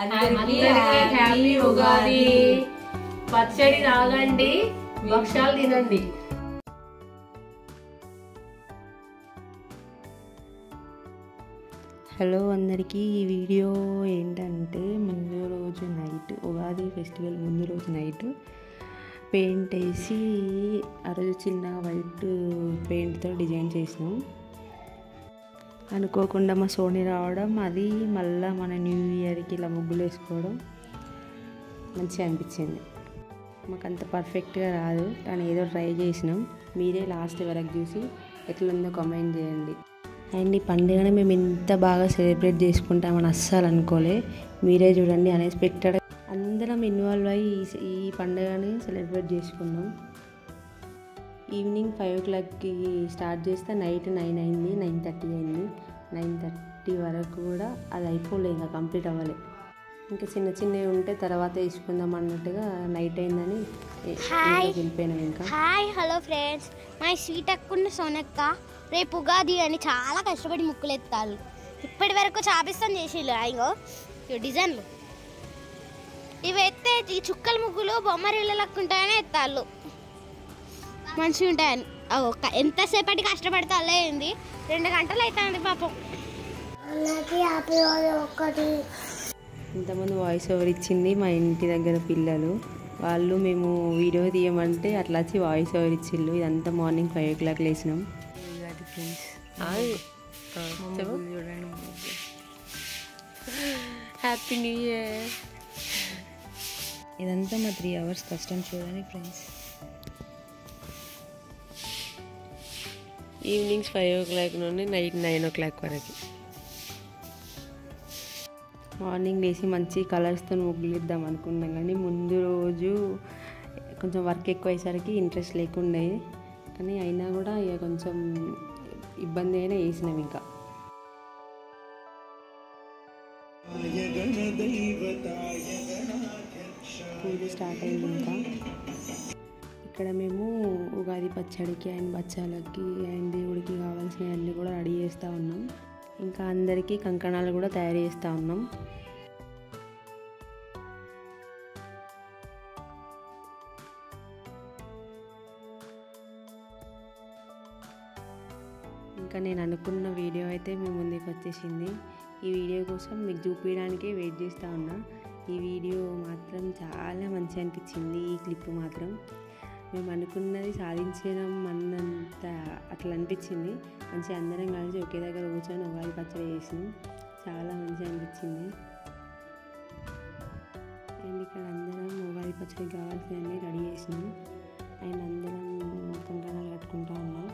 అందరికీ హ్యాపీ ఉగాది. పచ్చడి తాగండి, భక్షాలు తినండి. హలో అందరికీ. ఈ వీడియో ఏంటంటే ముందు రోజు నైట్, ఉగాది ఫెస్టివల్ ముందు రోజు నైట్ పెయింట్ వేసి ఆ రోజు చిన్న వైట్ పెయింట్తో డిజైన్ చేసినాం. అనుకోకుండా మా సోనీ రావడం, అది మళ్ళీ మన న్యూ ఇయర్కి ఇలా ముగ్గులు వేసుకోవడం మంచిగా అనిపించింది. మాకు అంత పర్ఫెక్ట్గా రాదు, కానీ ఏదో ట్రై చేసినాం. మీరే లాస్ట్ వరకు చూసి ఎట్లుందో కామెంట్ చేయండి. అండ్ ఈ పండుగని మేము ఇంత బాగా సెలబ్రేట్ చేసుకుంటామని అస్సలు అనుకోలే. మీరే చూడండి, అన్ఎక్స్పెక్టెడ్ అందరం ఇన్వాల్వ్ అయ్యి ఈ పండుగని సెలబ్రేట్ చేసుకున్నాం. ఈవినింగ్ 5 o'clockకి స్టార్ట్ చేస్తే నైట్ 9 అయింది, 9:30 అయింది. 9:30 వరకు కూడా అది అయిపోలే, ఇంకా కంప్లీట్ అవ్వలే. ఇంకా చిన్న చిన్నవి ఉంటే తర్వాత వేసుకుందాం అన్నట్టుగా నైట్ అయిందని వెళ్ళిపోయినాం. ఇంకా హలో ఫ్రెండ్స్, మా స్వీట్ అక్కున్న సోనక్క రేపు ఉగాది అని చాలా కష్టపడి ముక్కులు ఎత్తారు. ఇప్పటి వరకు చాపిస్తాం చేసిళ్ళు. అయ్యో డిజైన్లు ఇవి ఎత్తే ఈ చుక్కల ముగ్గులు బొమ్మరిళ్ళకు ఉంటాయని ఎత్తాళ్ళు, మంచిగా ఉంటాయని. ఎంతసేపటి కష్టపడితే అలా అయింది, 2 గంటలు అవుతుంది పాపం. ఇంతమంది వాయిస్ ఓవర్ ఇచ్చింది మా ఇంటి దగ్గర పిల్లలు. వాళ్ళు మేము వీడియో తీయమంటే అట్లా వచ్చి వాయిస్ ఓవర్ ఇచ్చిళ్ళు. ఇదంతా మార్నింగ్ 5 o'clock లేసినాం. Happy new year. ఇదంతా మా 3 hours కష్టం చూడండి ఫ్రెండ్స్. ఈవినింగ్స్ 5 o'clock నుండి నైట్ 9 o'clock వరకు. మార్నింగ్ లేచి మంచి కలర్స్తో ముగ్గులు ఇద్దాం అనుకున్నాం, కానీ ముందు రోజు కొంచెం వర్క్ ఎక్కువ అయ్యేసరికి ఇంట్రెస్ట్ లేకుండే. కానీ అయినా కూడా ఇక కొంచెం ఇబ్బంది అయినా వేసినాం. ఇంకా పూజ స్టార్ట్ అయింది. ఇంకా ఇక్కడ మేము ఉగాది పచ్చడికి అండ్ బచ్చాలకి అండ్ దేవుడికి కావాల్సినవన్నీ కూడా రెడీ చేస్తూ ఉన్నాం. ఇంకా అందరికీ కంకణాలు కూడా తయారు చేస్తూ ఉన్నాం. ఇంకా నేను అనుకున్న వీడియో అయితే మీ ముందుకు వచ్చేసింది. ఈ వీడియో కోసం మీకు చూపించడానికే వెయిట్ చేస్తూ ఉన్నా. ఈ వీడియో మాత్రం చాలా మంచిగా అనిపించింది. ఈ క్లిప్ మాత్రం మేము అనుకున్నది సాధించడం అన్నంత అట్లా అనిపించింది. మంచిగా అందరం కలిసి ఒకే దగ్గర కూర్చొని ఉగాది పచ్చడి చేసినాం. చాలా మంచిగా అనిపించింది. అండ్ ఇక్కడ అందరం ఉగాది పచ్చడికి కావాల్సినవన్నీ రెడీ చేసినాం. అండ్ అందరం కంకణాలు కట్టుకుంటూ ఉన్నాం.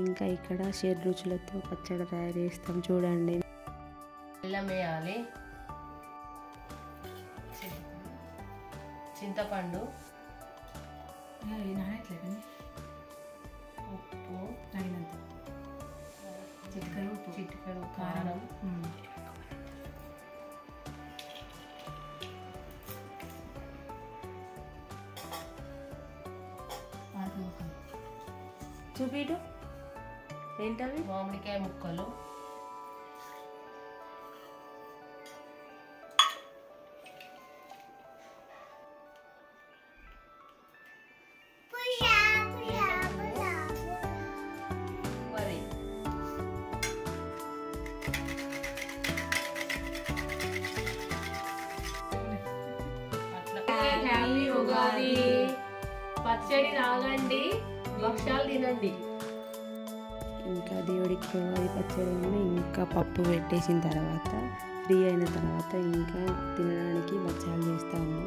ఇంకా ఇక్కడ 7 రుచులతో పచ్చడి తయారు చేస్తాం చూడండి. బెల్లం వేయాలి, చింతపండు, ఉప్పు, చిటికెడు కారం, చూపిడు ఏంటవి, మామిడికాయ ముక్కలు, వరి. హ్యాపీ ఉగాది. పచ్చడి తాగండి, భక్షాలు తినండి. ఇంకా దేవుడికి ఉగాది పచ్చడి ఇంకా పప్పు పెట్టేసిన తర్వాత ఫ్రీ అయిన తర్వాత ఇంకా తినడానికి బచ్చాలు చేస్తూ ఉన్నాం.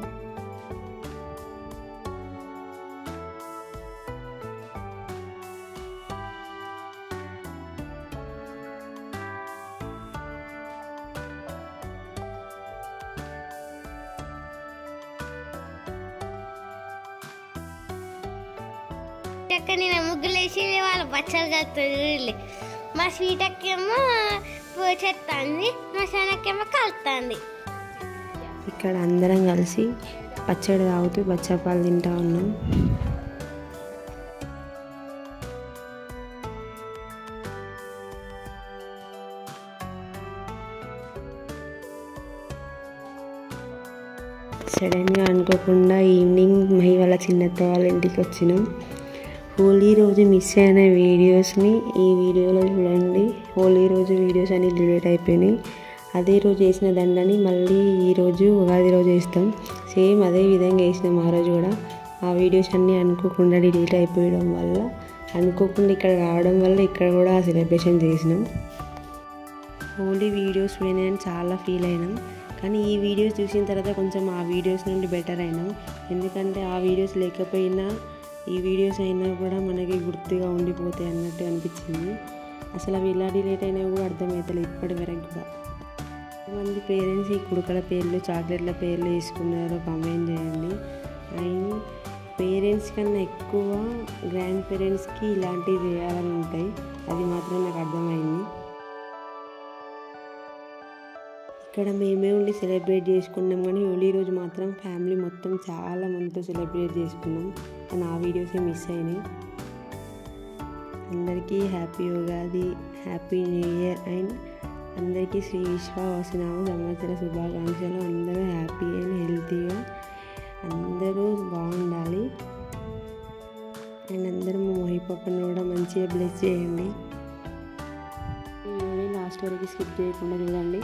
అక్క నేను ముగ్గులు వేసి వాళ్ళ పచ్చడి కలుతుంది. మా స్వీట్ అక్కేమో చెత్తంది, మా సోనక్కేమో కలుతుంది. ఇక్కడ అందరం కలిసి పచ్చడి తాగుతూ బచ్చపాలు తింటా ఉన్నాం. సడన్గా అనుకోకుండా ఈవినింగ్ మహి వాళ్ళ చిన్నత్త వాళ్ళ ఇంటికి వచ్చినాం. హోలీ రోజు మిస్ అయిన వీడియోస్ని ఈ వీడియోలో చూడండి. హోలీ రోజు వీడియోస్ అన్ని డిలీట్ అయిపోయినాయి. అదే రోజు వేసిన దండని మళ్ళీ ఈరోజు ఉగాది రోజు వేస్తాం. సేమ్ అదే విధంగా వేసినాం ఆ రోజు కూడా. ఆ వీడియోస్ అన్నీ అనుకోకుండా డిలీట్ అయిపోయడం వల్ల, అనుకోకుండా ఇక్కడ రావడం వల్ల ఇక్కడ కూడా సెలబ్రేషన్ చేసినాం. హోలీ వీడియోస్ పోయినాయని చాలా ఫీల్ అయినాం. కానీ ఈ వీడియోస్ చూసిన తర్వాత కొంచెం ఆ వీడియోస్ నుండి బెటర్ అయినాం. ఎందుకంటే ఆ వీడియోస్ లేకపోయినా ఈ వీడియోస్ అయినా కూడా మనకి గుర్తుగా ఉండిపోతాయి అన్నట్టు అనిపించింది. అసలు అవి ఎలా డిలీట్ అయినా కూడా అర్థమవుతలేదు ఇప్పటి వరకు కూడా. కొంతమంది పేరెంట్స్ ఈ కుడుకల పేర్లు, చాక్లెట్ల పేర్లు వేసుకున్నారో కామెంట్ చేయండి. అండ్ పేరెంట్స్ కన్నా ఎక్కువ గ్రాండ్ పేరెంట్స్కి ఇలాంటివి చేయాలని ఉంటాయి. అది మాత్రం నాకు అర్థమైంది. ఇక్కడ మేమే ఉండి సెలబ్రేట్ చేసుకున్నాం. కానీ హోలీ రోజు మాత్రం ఫ్యామిలీ మొత్తం చాలా మందితో సెలబ్రేట్ చేసుకున్నాం. కానీ ఆ వీడియోసే మిస్ అయినాయి. అందరికీ happy Ugadi, happy new year and అందరికీ శ్రీ విశ్వావసనామ సంవత్సర శుభాకాంక్షలు. అందరూ హ్యాపీ అండ్ హెల్తీగా అందరూ బాగుండాలి. అండ్ అందరూ మా మహి పాపను కూడా మంచిగా బ్లెస్ చేయండి. వీడియోని లాస్ట్ వరకు స్కిప్ చేయకుండా చూడండి.